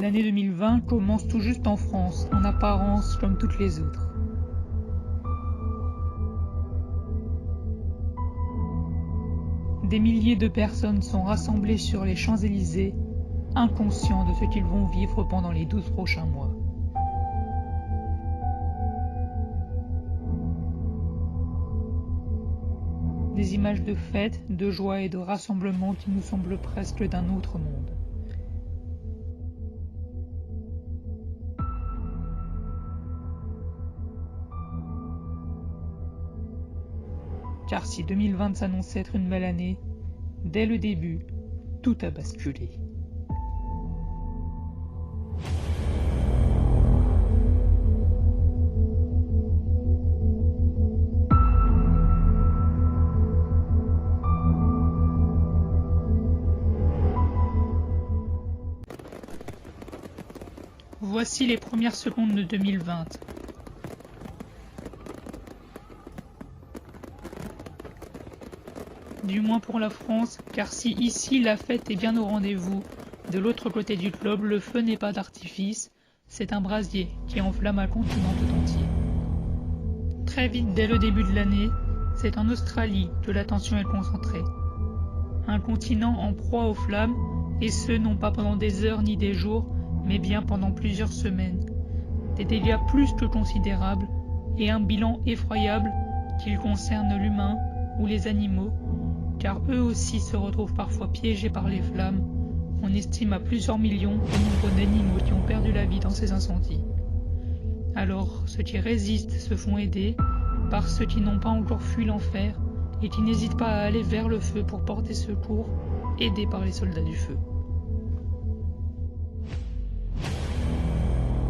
L'année 2020 commence tout juste en France, en apparence comme toutes les autres. Des milliers de personnes sont rassemblées sur les Champs-Élysées, inconscients de ce qu'ils vont vivre pendant les 12 prochains mois. Des images de fête, de joie et de rassemblement qui nous semblent presque d'un autre monde. Car si 2020 s'annonçait être une belle année, dès le début, tout a basculé. Voici les premières secondes de 2020. Du moins pour la France, car si ici la fête est bien au rendez-vous, de l'autre côté du globe le feu n'est pas d'artifice, c'est un brasier qui enflamme un continent tout entier. Très vite dès le début de l'année, c'est en Australie que l'attention est concentrée. Un continent en proie aux flammes, et ce non pas pendant des heures ni des jours, mais bien pendant plusieurs semaines. Des dégâts plus que considérables, et un bilan effroyable qu'il concerne l'humain ou les animaux, car eux aussi se retrouvent parfois piégés par les flammes. On estime à plusieurs millions le nombre d'animaux qui ont perdu la vie dans ces incendies. Alors, ceux qui résistent se font aider par ceux qui n'ont pas encore fui l'enfer et qui n'hésitent pas à aller vers le feu pour porter secours, aidés par les soldats du feu.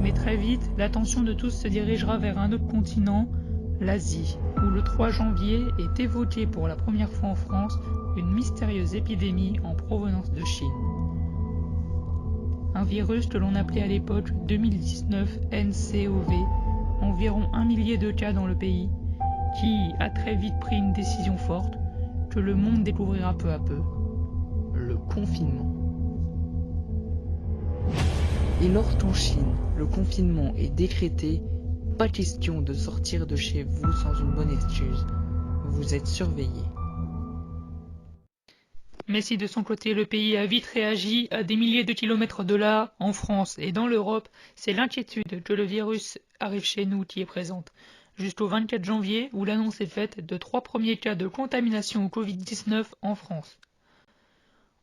Mais très vite, l'attention de tous se dirigera vers un autre continent, l'Asie, où le 3 janvier est évoquée pour la première fois en France une mystérieuse épidémie en provenance de Chine. Un virus que l'on appelait à l'époque 2019 nCoV, environ 1 millier de cas dans le pays, qui a très vite pris une décision forte que le monde découvrira peu à peu, le confinement. Et lorsqu'en Chine, le confinement est décrété, pas question de sortir de chez vous sans une bonne excuse. Vous êtes surveillé. Mais si de son côté le pays a vite réagi, à des milliers de kilomètres de là, en France et dans l'Europe, c'est l'inquiétude que le virus arrive chez nous qui est présente. Jusqu'au 24 janvier, où l'annonce est faite de 3 premiers cas de contamination au Covid-19 en France.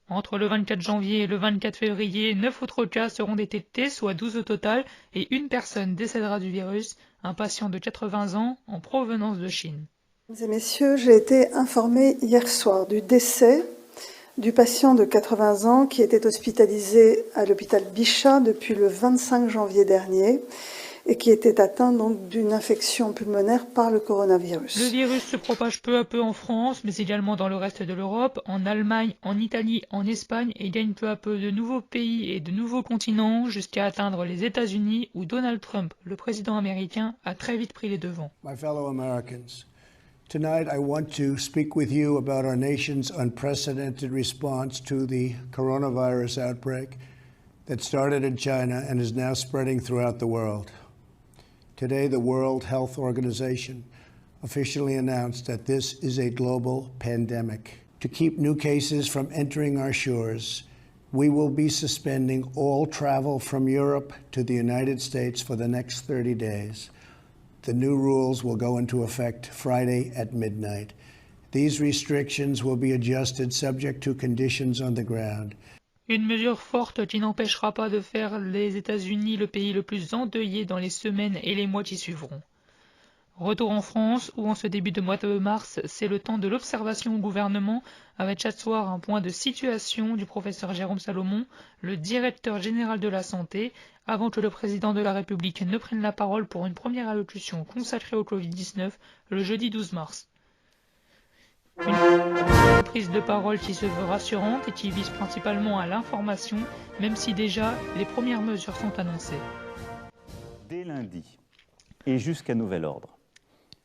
Entre le 24 janvier et le 24 février, 9 autres cas seront détectés, soit 12 au total, et une personne décédera du virus, un patient de 80 ans en provenance de Chine. Mesdames et messieurs, j'ai été informée hier soir du décès du patient de 80 ans qui était hospitalisé à l'hôpital Bichat depuis le 25 janvier dernier et qui était atteint donc d'une infection pulmonaire par le coronavirus. Le virus se propage peu à peu en France, mais également dans le reste de l'Europe, en Allemagne, en Italie, en Espagne, et gagne peu à peu de nouveaux pays et de nouveaux continents jusqu'à atteindre les États-Unis où Donald Trump, le président américain, a très vite pris les devants. My fellow Americans, tonight I want to speak with you about our nation's unprecedented response to the coronavirus outbreak that started in China and is now spreading throughout the world. Today, the World Health Organization officially announced that this is a global pandemic. To keep new cases from entering our shores, we will be suspending all travel from Europe to the United States for the next 30 days. The new rules will go into effect Friday at midnight. These restrictions will be adjusted subject to conditions on the ground. Une mesure forte qui n'empêchera pas de faire les États-Unis le pays le plus endeuillé dans les semaines et les mois qui suivront. Retour en France, où en ce début de mois de mars, c'est le temps de l'observation au gouvernement, avec chaque soir un point de situation du professeur Jérôme Salomon, le directeur général de la santé, avant que le président de la République ne prenne la parole pour une première allocution consacrée au Covid-19 le jeudi 12 mars. prise de parole qui se veut rassurante et qui vise principalement à l'information, même si déjà les premières mesures sont annoncées. Dès lundi et jusqu'à nouvel ordre,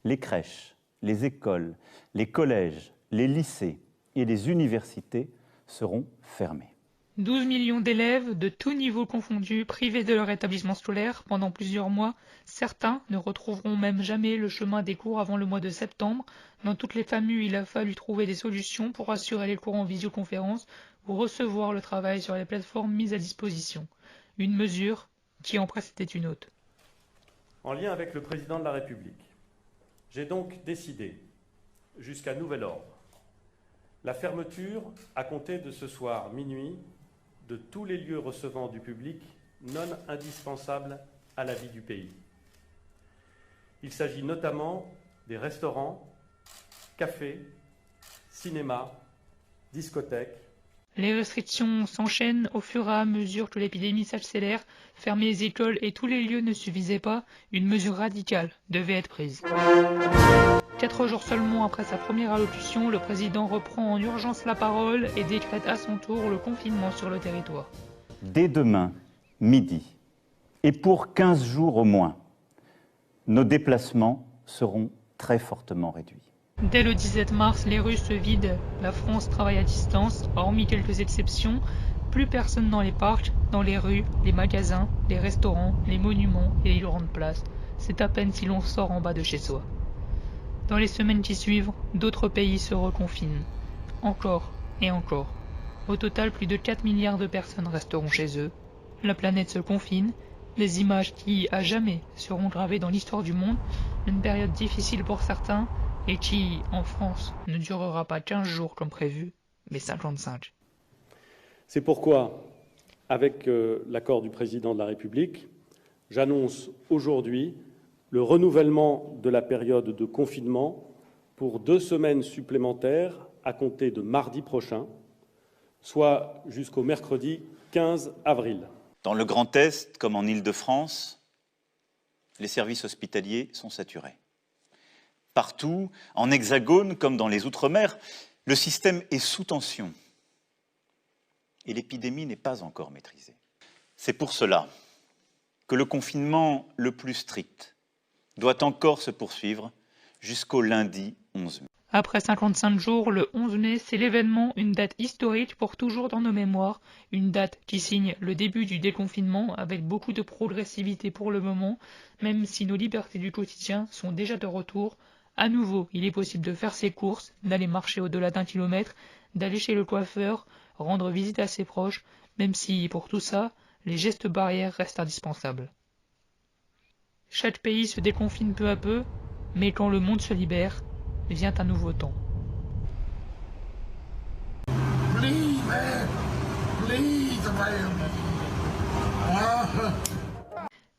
les crèches, les écoles, les collèges, les lycées et les universités seront fermés. 12 millions d'élèves, de tous niveaux confondus, privés de leur établissement scolaire pendant plusieurs mois. Certains ne retrouveront même jamais le chemin des cours avant le mois de septembre. Dans toutes les familles, il a fallu trouver des solutions pour assurer les cours en visioconférence ou recevoir le travail sur les plateformes mises à disposition. Une mesure qui en précédait une autre. En lien avec le président de la République, j'ai donc décidé, jusqu'à nouvel ordre, la fermeture, à compter de ce soir minuit, de tous les lieux recevant du public non indispensables à la vie du pays. Il s'agit notamment des restaurants, cafés, cinémas, discothèques. Les restrictions s'enchaînent au fur et à mesure que l'épidémie s'accélère. Fermer les écoles et tous les lieux ne suffisaient pas. Une mesure radicale devait être prise. 4 jours seulement après sa première allocution, le président reprend en urgence la parole et décrète à son tour le confinement sur le territoire. Dès demain, midi, et pour 15 jours au moins, nos déplacements seront très fortement réduits. Dès le 17 mars, les rues se vident. La France travaille à distance, hormis quelques exceptions. Plus personne dans les parcs, dans les rues, les magasins, les restaurants, les monuments et les grandes places. C'est à peine si l'on sort en bas de chez soi. Dans les semaines qui suivent, d'autres pays se reconfinent. Encore et encore. Au total, plus de 4 milliards de personnes resteront chez eux. La planète se confine. Des images qui, à jamais, seront gravées dans l'histoire du monde. Une période difficile pour certains et qui, en France, ne durera pas 15 jours comme prévu, mais 55. C'est pourquoi, avec l'accord du président de la République, j'annonce aujourd'hui le renouvellement de la période de confinement pour 2 semaines supplémentaires à compter de mardi prochain, soit jusqu'au mercredi 15 avril. Dans le Grand Est, comme en Île-de-France, les services hospitaliers sont saturés. Partout, en Hexagone comme dans les Outre-mer, le système est sous tension et l'épidémie n'est pas encore maîtrisée. C'est pour cela que le confinement le plus strict doit encore se poursuivre jusqu'au lundi 11 mai. Après 55 jours, le 11 mai, c'est l'événement, une date historique pour toujours dans nos mémoires, une date qui signe le début du déconfinement avec beaucoup de progressivité pour le moment, même si nos libertés du quotidien sont déjà de retour. À nouveau, il est possible de faire ses courses, d'aller marcher au-delà d'1 kilomètre, d'aller chez le coiffeur, rendre visite à ses proches, même si, pour tout ça, les gestes barrières restent indispensables. Chaque pays se déconfine peu à peu, mais quand le monde se libère, vient un nouveau temps.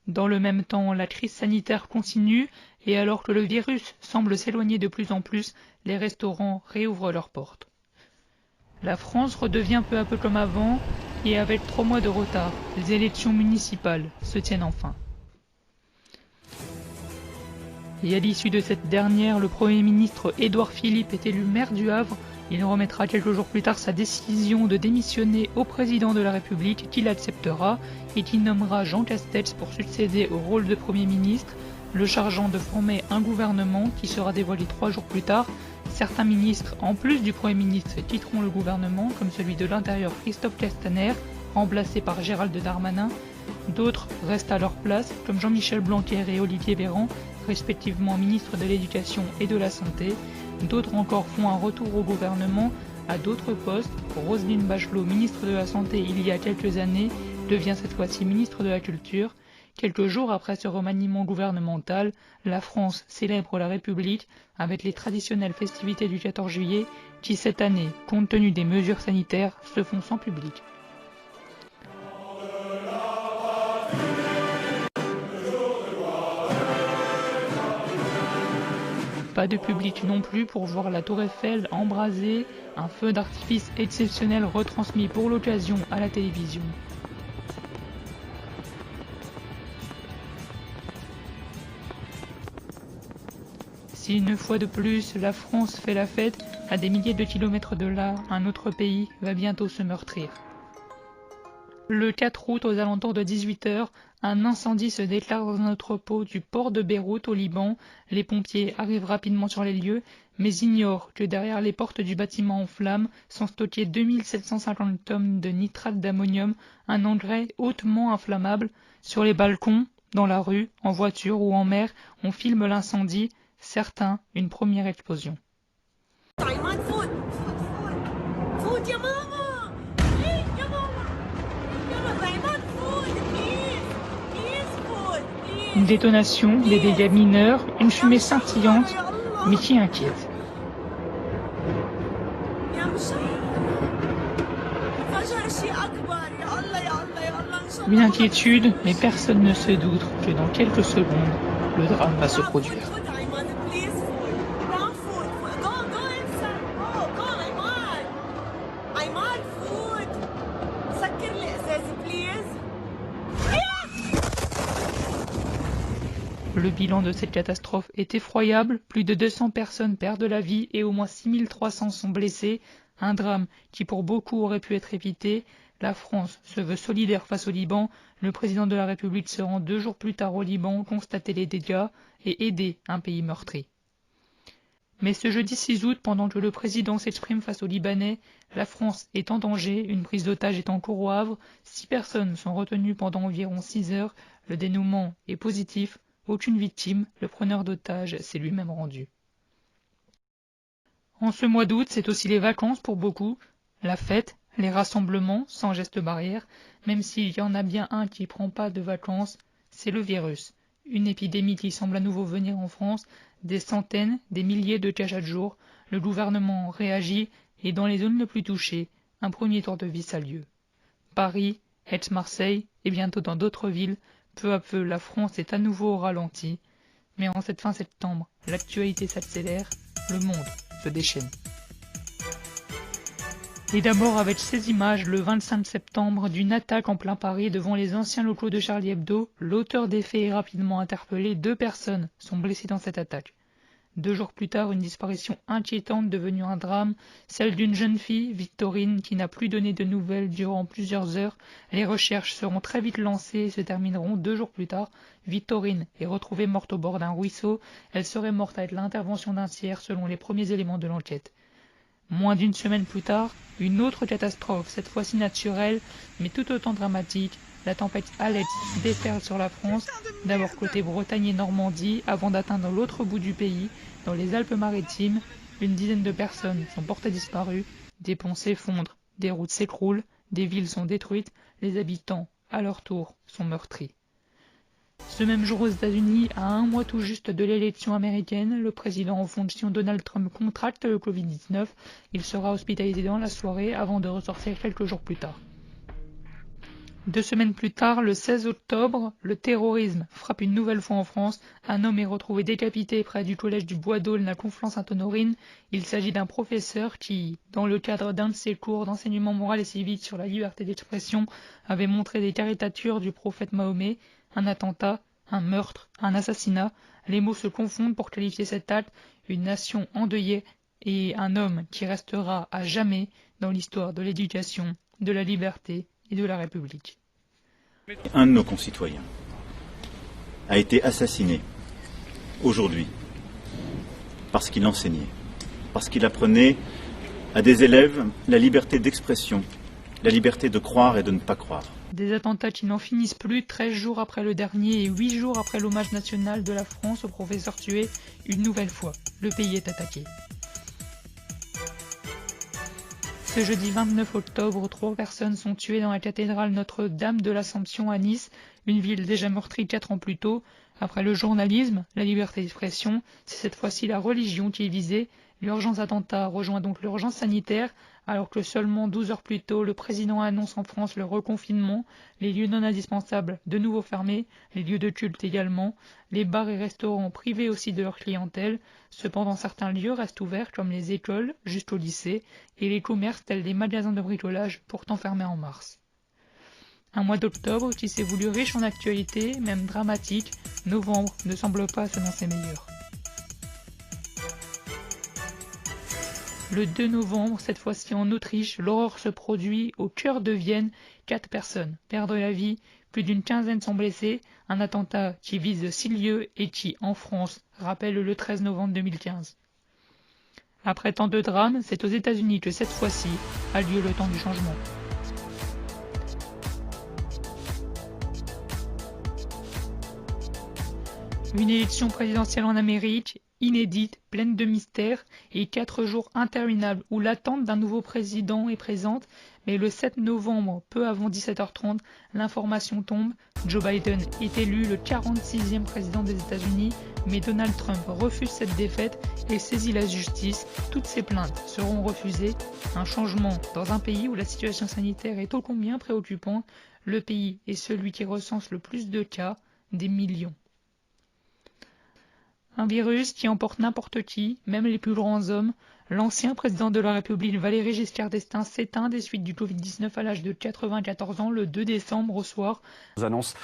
Dans le même temps, la crise sanitaire continue et alors que le virus semble s'éloigner de plus en plus, les restaurants réouvrent leurs portes. La France redevient peu à peu comme avant et avec 3 mois de retard, les élections municipales se tiennent enfin. Et à l'issue de cette dernière, le Premier ministre Édouard Philippe est élu maire du Havre. Il remettra quelques jours plus tard sa décision de démissionner au président de la République, qui l'acceptera et qui nommera Jean Castex pour succéder au rôle de Premier ministre, le chargeant de former un gouvernement qui sera dévoilé 3 jours plus tard. Certains ministres, en plus du Premier ministre, quitteront le gouvernement, comme celui de l'Intérieur Christophe Castaner, remplacé par Gérald Darmanin. D'autres restent à leur place, comme Jean-Michel Blanquer et Olivier Véran, respectivement ministres de l'Éducation et de la Santé. D'autres encore font un retour au gouvernement à d'autres postes. Roselyne Bachelot, ministre de la Santé il y a quelques années, devient cette fois-ci ministre de la Culture. Quelques jours après ce remaniement gouvernemental, la France célèbre la République avec les traditionnelles festivités du 14 juillet qui, cette année, compte tenu des mesures sanitaires, se font sans public. Pas de public non plus pour voir la Tour Eiffel embrasée, un feu d'artifice exceptionnel retransmis pour l'occasion à la télévision. Si une fois de plus la France fait la fête, À des milliers de kilomètres de là, un autre pays va bientôt se meurtrir. Le 4 août, aux alentours de 18 h, un incendie se déclare dans un entrepôt du port de Beyrouth au Liban. Les pompiers arrivent rapidement sur les lieux, mais ignorent que derrière les portes du bâtiment en flammes sont stockés 2750 tonnes de nitrate d'ammonium, un engrais hautement inflammable. Sur les balcons, dans la rue, en voiture ou en mer, on filme l'incendie, certains une première explosion. Une détonation, des dégâts mineurs, une fumée scintillante, mais qui inquiète. Une inquiétude, mais personne ne se doute que dans quelques secondes, le drame va se produire. Le bilan de cette catastrophe est effroyable, plus de 200 personnes perdent la vie et au moins 6300 sont blessés, un drame qui pour beaucoup aurait pu être évité. La France se veut solidaire face au Liban, le président de la République se rend 2 jours plus tard au Liban constater les dégâts et aider un pays meurtri. Mais ce jeudi 6 août, pendant que le président s'exprime face aux Libanais, la France est en danger, une prise d'otage est en cours au Havre, 6 personnes sont retenues pendant environ 6 heures, le dénouement est positif. Aucune victime, le preneur d'otages s'est lui-même rendu. En ce mois d'août, c'est aussi les vacances pour beaucoup, la fête, les rassemblements sans gestes barrières, même s'il y en a bien un qui ne prend pas de vacances, c'est le virus. Une épidémie qui semble à nouveau venir en France, des centaines, des milliers de cas chaque jour, le gouvernement réagit et dans les zones les plus touchées, un premier tour de vis a lieu. Paris, Aix-Marseille et bientôt dans d'autres villes, peu à peu, la France est à nouveau au ralenti, mais en cette fin septembre, l'actualité s'accélère, le monde se déchaîne. Et d'abord avec ces images, le 25 septembre, d'une attaque en plein Paris devant les anciens locaux de Charlie Hebdo, l'auteur des faits est rapidement interpellé, 2 personnes sont blessées dans cette attaque. 2 jours plus tard, une disparition inquiétante devenue un drame, celle d'une jeune fille, Victorine, qui n'a plus donné de nouvelles durant plusieurs heures. Les recherches seront très vite lancées et se termineront 2 jours plus tard. Victorine est retrouvée morte au bord d'un ruisseau. Elle serait morte avec l'intervention d'un tiers selon les premiers éléments de l'enquête. Moins d'une semaine plus tard, une autre catastrophe, cette fois-ci naturelle, mais tout autant dramatique. La tempête Alex déferle sur la France, d'abord côté Bretagne et Normandie, avant d'atteindre l'autre bout du pays, dans les Alpes-Maritimes. Une dizaine de personnes sont portées disparues, des ponts s'effondrent, des routes s'écroulent, des villes sont détruites, les habitants, à leur tour, sont meurtris. Ce même jour aux États-Unis, à 1 mois tout juste de l'élection américaine, le président en fonction Donald Trump contracte le Covid-19. Il sera hospitalisé dans la soirée avant de ressortir quelques jours plus tard. 2 semaines plus tard, le 16 octobre, le terrorisme frappe une nouvelle fois en France. Un homme est retrouvé décapité près du collège du Bois d'Aulne à Conflans-Sainte-Honorine. Il s'agit d'un professeur qui, dans le cadre d'un de ses cours d'enseignement moral et civique sur la liberté d'expression, avait montré des caricatures du prophète Mahomet. Un attentat, un meurtre, un assassinat. Les mots se confondent pour qualifier cet acte, une nation endeuillée et un homme qui restera à jamais dans l'histoire de l'éducation, de la liberté et de la République. Un de nos concitoyens a été assassiné aujourd'hui parce qu'il enseignait, parce qu'il apprenait à des élèves la liberté d'expression, la liberté de croire et de ne pas croire. Des attentats qui n'en finissent plus, 13 jours après le dernier et 8 jours après l'hommage national de la France au professeur tué, une nouvelle fois, le pays est attaqué. Ce jeudi 29 octobre, 3 personnes sont tuées dans la cathédrale Notre-Dame de l'Assomption à Nice, une ville déjà meurtrie 4 ans plus tôt. Après le journalisme, la liberté d'expression, c'est cette fois-ci la religion qui est visée. L'urgence attentat rejoint donc l'urgence sanitaire, alors que seulement 12 heures plus tôt, le président annonce en France le reconfinement, les lieux non indispensables de nouveau fermés, les lieux de culte également, les bars et restaurants privés aussi de leur clientèle. Cependant, certains lieux restent ouverts comme les écoles jusqu'au lycée et les commerces tels des magasins de bricolage pourtant fermés en mars. Un mois d'octobre qui s'est voulu riche en actualité, même dramatique, novembre ne semble pas s'annoncer meilleur. Le 2 novembre, cette fois-ci en Autriche, l'horreur se produit au cœur de Vienne. 4 personnes perdent la vie, plus d'une quinzaine sont blessées. Un attentat qui vise 6 lieux et qui, en France, rappelle le 13 novembre 2015. Après tant de drames, c'est aux États-Unis que cette fois-ci a lieu le temps du changement. Une élection présidentielle en Amérique, inédite, pleine de mystères, et 4 jours interminables où l'attente d'un nouveau président est présente, mais le 7 novembre, peu avant 17h30, l'information tombe. Joe Biden est élu le 46e président des États-Unis, mais Donald Trump refuse cette défaite et saisit la justice. Toutes ses plaintes seront refusées. Un changement dans un pays où la situation sanitaire est ô combien préoccupante. Le pays est celui qui recense le plus de cas, des millions. Un virus qui emporte n'importe qui, même les plus grands hommes. L'ancien président de la République, Valéry Giscard d'Estaing, s'éteint des suites du Covid-19 à l'âge de 94 ans le 2 décembre au soir. On annonce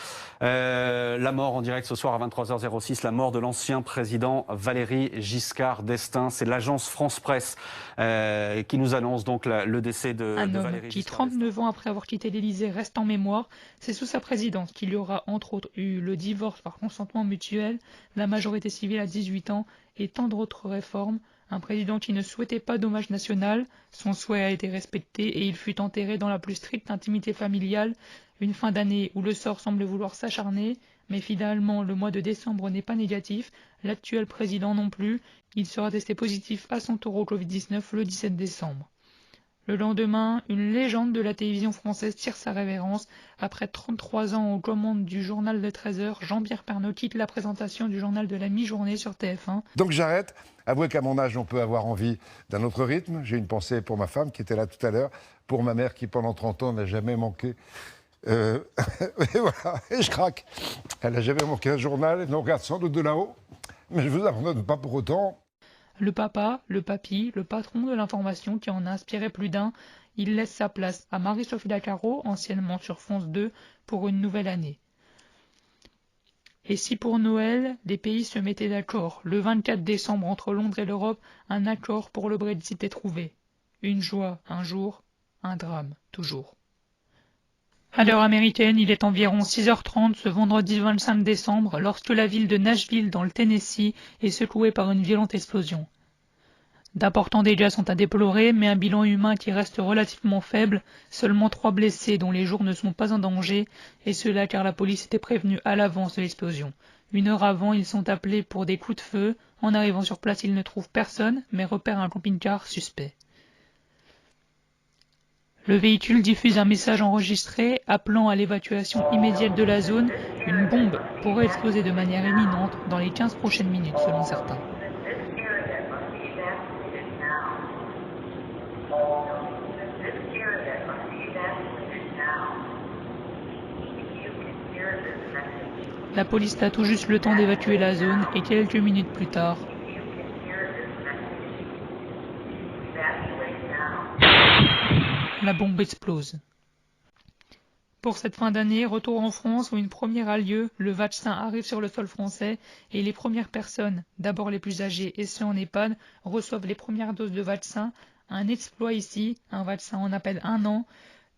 la mort en direct ce soir à 23h06, la mort de l'ancien président Valéry Giscard d'Estaing. C'est l'agence France Presse qui nous annonce donc le décès de Un homme Valéry qui, Giscard d'Estaing. 39 ans après avoir quitté l'Élysée, reste en mémoire. C'est sous sa présidence qu'il y aura entre autres eu le divorce par consentement mutuel, la majorité civile à 18 ans et tant d'autres réformes. Un président qui ne souhaitait pas d'hommage national, son souhait a été respecté et il fut enterré dans la plus stricte intimité familiale. Une fin d'année où le sort semble vouloir s'acharner, mais finalement le mois de décembre n'est pas négatif, l'actuel président non plus. Il sera testé positif à son tour au Covid-19 le 17 décembre. Le lendemain, une légende de la télévision française tire sa révérence. Après 33 ans aux commandes du journal de 13h, Jean-Pierre Pernaut quitte la présentation du journal de la mi-journée sur TF1. Donc j'arrête. Avouez qu'à mon âge, on peut avoir envie d'un autre rythme. J'ai une pensée pour ma femme qui était là tout à l'heure, pour ma mère qui pendant 30 ans n'a jamais manqué. Et voilà, et je craque. Elle n'a jamais manqué un journal, elle nous regarde sans doute de là-haut, mais je vous abandonne pas pour autant. Le papa, le papy, le patron de l'information qui en a inspiré plus d'un, il laisse sa place à Marie-Sophie Lacaro, anciennement sur France 2, pour une nouvelle année. Et si pour Noël, les pays se mettaient d'accord, le 24 décembre entre Londres et l'Europe, un accord pour le Brexit est trouvé. Une joie un jour, un drame toujours. À l'heure américaine, il est environ 6h30 ce vendredi 25 décembre lorsque la ville de Nashville dans le Tennessee est secouée par une violente explosion. D'importants dégâts sont à déplorer, mais un bilan humain qui reste relativement faible, seulement 3 blessés dont les jours ne sont pas en danger, et cela car la police était prévenue à l'avance de l'explosion. 1 heure avant, ils sont appelés pour des coups de feu. En arrivant sur place, ils ne trouvent personne, mais repèrent un camping-car suspect. Le véhicule diffuse un message enregistré appelant à l'évacuation immédiate de la zone. Une bombe pourrait exploser de manière imminente dans les 15 prochaines minutes selon certains. La police a tout juste le temps d'évacuer la zone et quelques minutes plus tard, la bombe explose. Pour cette fin d'année, retour en France où une première a lieu, le vaccin arrive sur le sol français et les premières personnes, d'abord les plus âgées et ceux en EHPAD, reçoivent les premières doses de vaccin. Un exploit ici, un vaccin en appelle 1 an.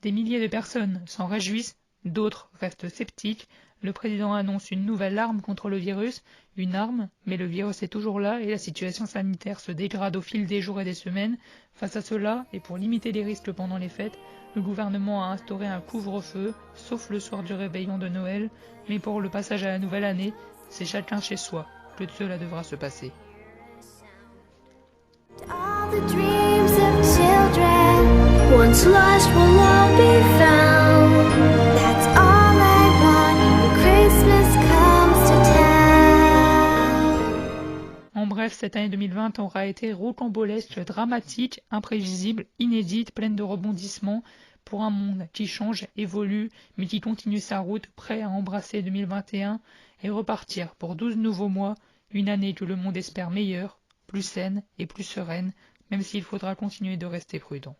Des milliers de personnes s'en réjouissent, d'autres restent sceptiques. Le président annonce une nouvelle arme contre le virus, une arme, mais le virus est toujours là et la situation sanitaire se dégrade au fil des jours et des semaines. Face à cela, et pour limiter les risques pendant les fêtes, le gouvernement a instauré un couvre-feu, sauf le soir du réveillon de Noël, mais pour le passage à la nouvelle année, c'est chacun chez soi que cela devra se passer. All the dreams of children, once lost will all be found. That's all I want when Christmas comes to town. En bref, cette année 2020 aura été rocambolesque, dramatique, imprévisible, inédite, pleine de rebondissements, pour un monde qui change, évolue, mais qui continue sa route, prêt à embrasser 2021 et repartir pour 12 nouveaux mois, une année que le monde espère meilleure, plus saine et plus sereine, même s'il faudra continuer de rester prudent.